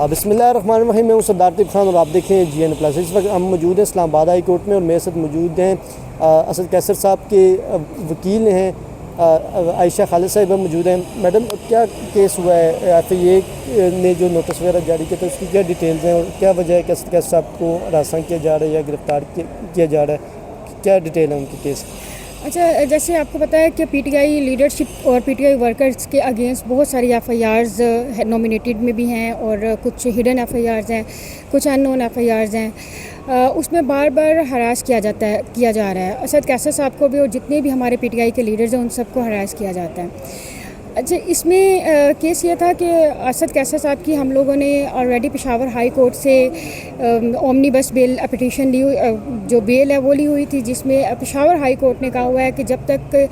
बिस्मिल्लाहिर्रहमानिर्रहीम। मैं हूं सरदार तिब खान और आप देखें GN प्लस। इस वक्त हम मौजूद हैं इस्लामाबाद हाई कोर्ट में और मेरे साथ मौजूद हैं असद कैसर साहब के वकील हैं आयशा खालिद साहिबा मौजूद हैं। मैडम, क्या केस हुआ है? FIA ने जो नोटिस वगैरह जारी किया था उसकी क्या डिटेल्स हैं और क्या वजह है कि असद कैसर साहब को हरासा किया जा रहा है या गिरफ़्तार किया जा रहा है? क्या डिटेल है उनके केस? अच्छा, जैसे आपको पता है कि PTI लीडरशिप और PTI वर्कर्स के अगेंस्ट बहुत सारी FIRs नॉमिनेटेड में भी हैं और कुछ हिडन FIRs हैं, कुछ अननोन FIRs हैं। उसमें बार बार हरास किया जा रहा है। असद कैसर साहब को भी और जितने भी हमारे PTI के लीडर्स हैं उन सबको हरास किया जाता है। अच्छा, इसमें केस ये था कि असद कैसर साहब की हम लोगों ने ऑलरेडी पेशावर हाई कोर्ट से ओमनी बस बेल एप्लीकेशन ली, जो बेल है वो ली हुई थी, जिसमें पेशावर हाई कोर्ट ने कहा हुआ है कि जब तक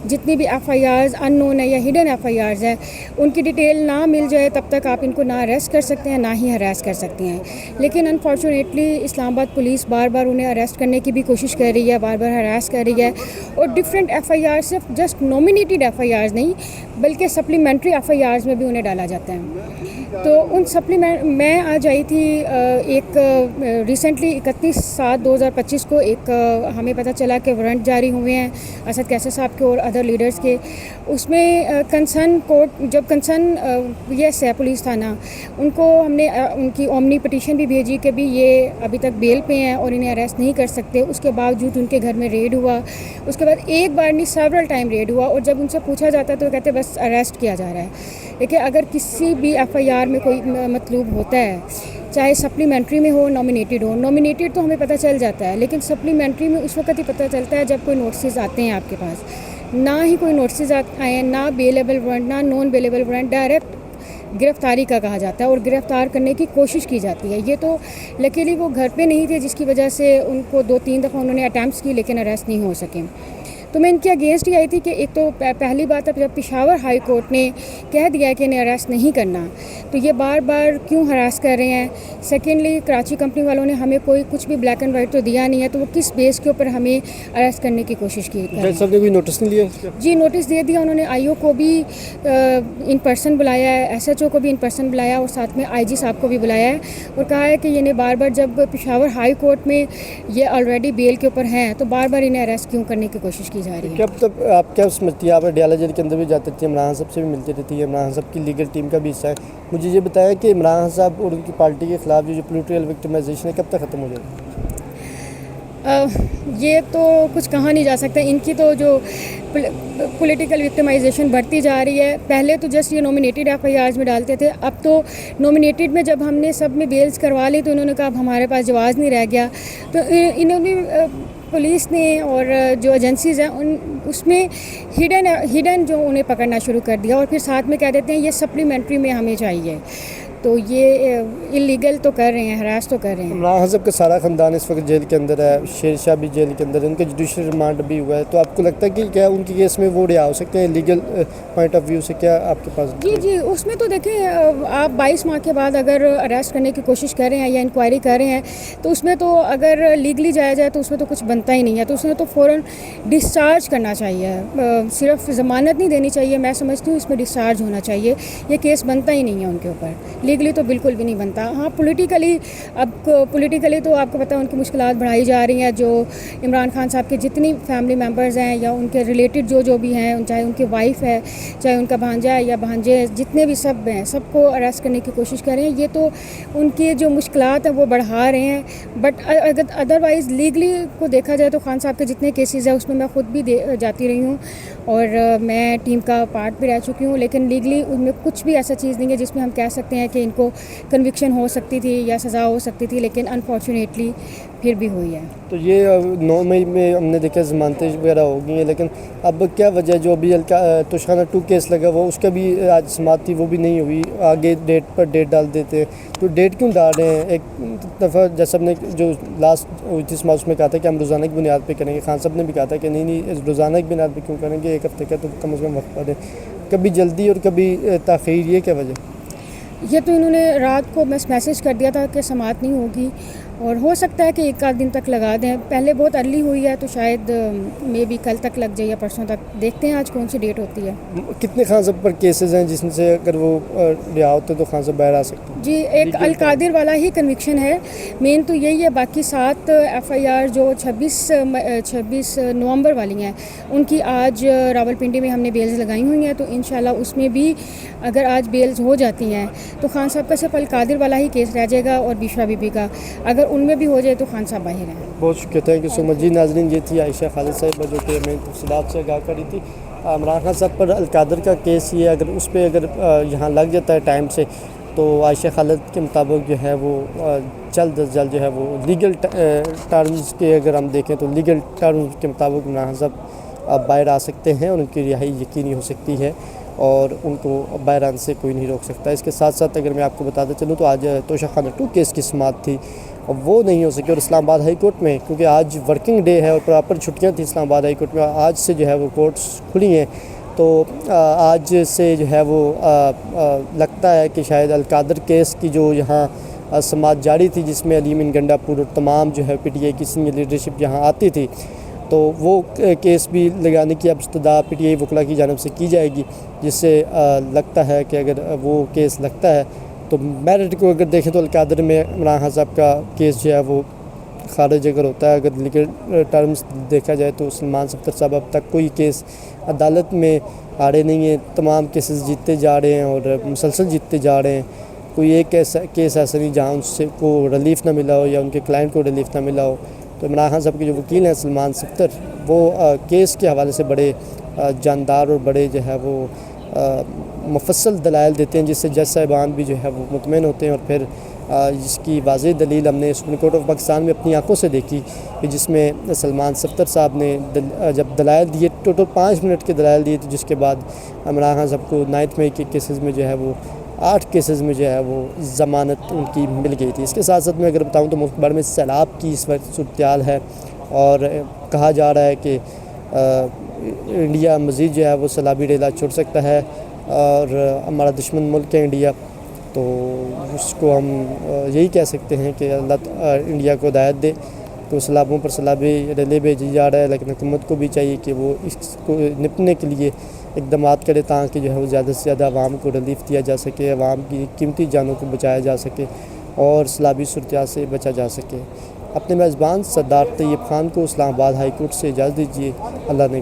जितनी भी FIRs अननोन है या हिडन FIRs हैं उनकी डिटेल ना मिल जाए तब तक आप इनको ना अरेस्ट कर सकते हैं ना ही हरास कर सकते हैं। लेकिन अनफॉर्चुनेटली इस्लामाबाद पुलिस बार बार उन्हें अरेस्ट करने की भी कोशिश कर रही है, बार बार हरास कर रही है और डिफरेंट FIRs, सिर्फ जस्ट नॉमिनेटेड FIRs नहीं बल्कि सप्लीमेंट्री FIRs में भी उन्हें डाला जाता है। तो उन सप्लीमेंट मैं आज आई थी एक रिसेंटली 31/7/2025 को एक हमें पता चला कि वारंट जारी हुए हैं असद कैसर साहब के और अदर लीडर्स के। उसमें कंसर्न कोर्ट, जब कंसर्न PS है पुलिस थाना, उनको हमने उनकी ओमनी पिटीशन भी भेजी कि भी ये अभी तक बेल पे हैं और इन्हें अरेस्ट नहीं कर सकते। उसके बावजूद उनके घर में रेड हुआ। उसके बाद एक बार नहीं सेवरल टाइम रेड हुआ और जब उनसे पूछा जाता है तो कहते बस अरेस्ट किया जा रहा है। देखिए, अगर किसी भी FIR में कोई मतलूब होता है, चाहे सप्लीमेंट्री में हो नॉमिनेटेड हो, नॉमिनेटेड तो हमें पता चल जाता है लेकिन सप्लीमेंट्री में उस वक्त ही पता चलता है जब कोई नोटिस आते हैं आपके पास। ना ही कोई नोटिस आए हैं, ना बेलेबल वारंट, ना नॉन बेलेबल वारंट, डायरेक्ट गिरफ्तारी का कहा जाता है और गिरफ्तार करने की कोशिश की जाती है। ये तो लकीली वो घर पे नहीं थे जिसकी वजह से उनको 2-3 दफ़ा उन्होंने अटैम्प्ट्स की लेकिन अरेस्ट नहीं हो सके। तो मैं इनके अगेंस्ट ही आई थी कि एक तो पहली बात, अब जब पेशावर हाई कोर्ट ने कह दिया है कि इन्हें अरेस्ट नहीं करना तो ये बार बार क्यों हरास कर रहे हैं। सेकेंडली, कराची कंपनी वालों ने हमें कोई कुछ भी ब्लैक एंड वाइट तो दिया नहीं है, तो वो किस बेस के ऊपर हमें अरेस्ट करने की कोशिश की। जज साहब ने कोई नोटिस नहीं लिया? जी, नोटिस दे दिया उन्होंने। IO को भी इन पर्सन बुलाया है, SHO को भी इन पर्सन बुलाया और साथ में IG साहब को भी बुलाया है और कहा है कि इन्हें बार बार, जब पेशावर हाई कोर्ट में ये ऑलरेडी बेल के ऊपर हैं तो बार बार इन्हें अरेस्ट क्यों करने की कोशिश जा रही है। क्या तब आप क्या समझती हैं? आप डयाला जेल के अंदर भी जाती थी, इमरान साहब से भी मिलती रहती है, इमरान साहब की लीगल टीम का भी हिस्सा है। मुझे ये बताया कि इमरान साहब और उनकी पार्टी के ख़िलाफ़ जो पोलिटिकल विक्टिमाइजेशन है कब तक ख़त्म हो जाएगी? ये तो कुछ कहा नहीं जा सकता। इनकी तो जो पॉलिटिकल विक्टिमाइजेशन बढ़ती जा रही है। पहले तो जस्ट ये नॉमिनेटेड FIRs में डालते थे, अब तो नॉमिनेटेड में जब हमने सब में बेल्स करवा ली तो इन्होंने कहा अब हमारे पास जवाज़ नहीं रह गया। तो इन्होंने पुलिस ने और जो एजेंसीज़ हैं उसमें हिडन जो उन्हें पकड़ना शुरू कर दिया और फिर साथ में कह देते हैं ये सप्लीमेंट्री में हमें चाहिए। तो ये इलीगल तो कर रहे हैं, हरास तो कर रहे हैं। इमरान साहब का सारा ख़ानदान इस वक्त जेल के अंदर है, शेर शाह भी जेल के अंदर है, उनका जुडिशल रिमांड भी हुआ है। तो आपको लगता है कि क्या उनके केस में वो रिहा हो सकते हैं लीगल पॉइंट ऑफ व्यू से? क्या आपके पास? जी, उसमें तो देखें, आप 22 माह के बाद अगर अरेस्ट करने की कोशिश कर रहे हैं या इंक्वायरी कर रहे हैं तो उसमें तो अगर लीगली जाया जाए तो उसमें तो कुछ बनता ही नहीं है। तो उसमें तो फ़ौरन डिस्चार्ज करना चाहिए, सिर्फ ज़मानत नहीं देनी चाहिए। मैं समझती हूँ इसमें डिस्चार्ज होना चाहिए। ये केस बनता ही नहीं है उनके ऊपर, लीगली तो बिल्कुल भी नहीं बनता। हाँ, पॉलिटिकली तो आपको पता है उनकी मुश्किलात बढ़ाई जा रही हैं। जो इमरान खान साहब के जितनी फैमिली मेम्बर्स हैं या उनके रिलेटेड जो भी हैं, चाहे उनकी वाइफ है, चाहे उनका भांजा है या भांजे, जितने भी सब हैं, सबको अरेस्ट करने की कोशिश कर रहे हैं। ये तो उनकी जो मुश्किलात हैं वो बढ़ा रहे हैं। बट अगर अदरवाइज़ लीगली को देखा जाए तो खान साहब के जितने केसेस हैं उसमें मैं ख़ुद भी जाती रही हूँ और मैं टीम का पार्ट भी रह चुकी हूँ। लेकिन लीगली उनमें कुछ भी ऐसा चीज़ नहीं है जिसमें हम कह सकते हैं कि इनको कन्विक्शन हो सकती थी या सज़ा हो सकती थी, लेकिन अनफॉर्चुनेटली फिर भी हुई है। तो ये 9 मई में हमने देखा ज़मानतें वगैरह हो गई हैं, लेकिन अब क्या वजह, जो अभी तोशाखाना 2 केस लगा हुआ उसका भी आज समाप्ति वो भी नहीं हुई, आगे डेट पर डेट डाल देते हैं। तो डेट क्यों डाल रहे हैं? एक दफ़ा जैसे हमने जो लास्ट हुई थी उसमें कहा था कि हम रोज़ाना की बुनियाद पर करेंगे, खान साहब ने भी कहा था कि नहीं रोज़ाना की बुनियाद पर क्यों करेंगे, एक हफ़्ते का तो कम से कम वक्त दें। कभी जल्दी और कभी ताख़ीर, ये क्या वजह? ये तो इन्होंने रात को मैसेज कर दिया था कि समाअत नहीं होगी और हो सकता है कि एक आध दिन तक लगा दें। पहले बहुत अर्ली हुई है तो शायद मे बी कल तक लग जाए या परसों तक। देखते हैं आज कौन सी डेट होती है। कितने खान साहब पर केसेस हैं जिनसे अगर वो रिहा होते तो खान साहब बाहर आ सकते हैं? जी, एक अलकादिर वाला ही कन्विक्शन है, मेन तो यही है। बाकी 7 एफआईआर जो 26 नवंबर वाली हैं उनकी आज रावलपिंडी में हमने बेल्स लगाई हुई हैं, तो इंशाल्लाह उसमें भी अगर आज बेल्स हो जाती हैं तो खान साहब का सिर्फ अलकादिर वाला ही केस रह जाएगा और बिशरा बीबी का। अगर उनमें भी हो जाए तो खान साहब बाहर हैं। बहुत शुक्रिया, थैंक यू सो मच जी। नाजरीन, ये थी आयशा खालिद साहिबा जो कि हमें तफसीलात से आगाह करी थी। इमरान खान साहब पर अलकादर का केस ये अगर उस पर अगर यहाँ लग जाता है टाइम से तो आयशा खालिद के मुताबिक जो है वो जल्द अज जल्द जो है वो लीगल टर्म्स के अगर हम देखें तो लीगल टर्म्स के मुताबिक इमरान खान साहब बाहर आ सकते हैं और उनकी रिहाई यकीनी हो सकती है और उनको बाहर आने से कोई नहीं रोक सकता। इसके साथ साथ अगर मैं आपको बताते चलूँ तो आज तोशा खाना 2 केस की समाअत थी और वो नहीं हो सकी। और इस्लामाबाद हाई कोर्ट में, क्योंकि आज वर्किंग डे है और प्रॉपर छुट्टियां थी इस्लामाबाद हाई कोर्ट में, आज से जो है वो कोर्ट्स खुली हैं, तो आज से जो है वो लगता है कि शायद अलकादर केस की जो यहाँ समाअत जारी थी जिसमें अलीम गंडापुर और तमाम जो है पीटीआई की सीनियर लीडरशिप यहाँ आती थी, तो वो केस भी लगाने की अब इब्तिदा पीटीआई वकला की जानिब से की जाएगी, जिससे लगता है कि अगर वो केस लगता है तो मेरिट को अगर देखें तो अलकादर में इमरान खान साहब का केस जो है वो खारिज अगर होता है, अगर लीगल टर्म्स देखा जाए तो सलमान सफ्तर साहब अब तक कोई केस अदालत में हारे नहीं हैं, तमाम केसेस जीतते जा रहे हैं और मुसलसल जीतते जा रहे हैं। कोई एक केस ऐसा नहीं जहाँ उनसे को रिलीफ ना मिला हो या उनके क्लाइंट को रिलीफ ना मिला हो। तो इमरान खान साहब के जो वकील हैं सलमान सफ्तर, वो केस के हवाले से बड़े जानदार और बड़े जो है वो मुफस्सल दलाइल देते हैं, जिससे जज साहिबान भी जो है वो मुतमईन होते हैं। और फिर जिसकी वाज़ेह दलील हमने सुप्रीम कोर्ट ऑफ पाकिस्तान में अपनी आंखों से देखी कि जिसमें सलमान सफ्तर साहब ने जब दलाइल दिए, टोटल 5 मिनट के दलाइल दिए, तो जिसके बाद इमरान खान साहब को 9 मई के केसेस में जो है वो 8 केसेस में जो है वो ज़मानत उनकी मिल गई थी। इसके साथ साथ मैं अगर बताऊँ तो मुल्क भर में सैलाब की इस वक्त सूरत है और कहा जा रहा है कि इंडिया मज़ीद जो है वो सैलाबी रेला छोड़ सकता है और हमारा दुश्मन मुल्क है इंडिया, तो उसको हम यही कह सकते हैं कि अल्लाह इंडिया को हिदायत दे। तो सैलाबों पर सैलाबी रेले भेजी जा रहा है, लेकिन हुकूमत को भी चाहिए कि वो इसको निपटने के लिए इक़दाम करे ताकि जो है वो ज़्यादा से ज़्यादा आवाम को रिलीफ दिया जा सके, आवाम की कीमती जानों को बचाया जा सके और सैलाबी सूरत से बचा जा सके। अपने मेज़बान सरदार तैयब खान को इस्लामाबाद हाई कोर्ट से इजाज़त दीजिए। अल्लाह ने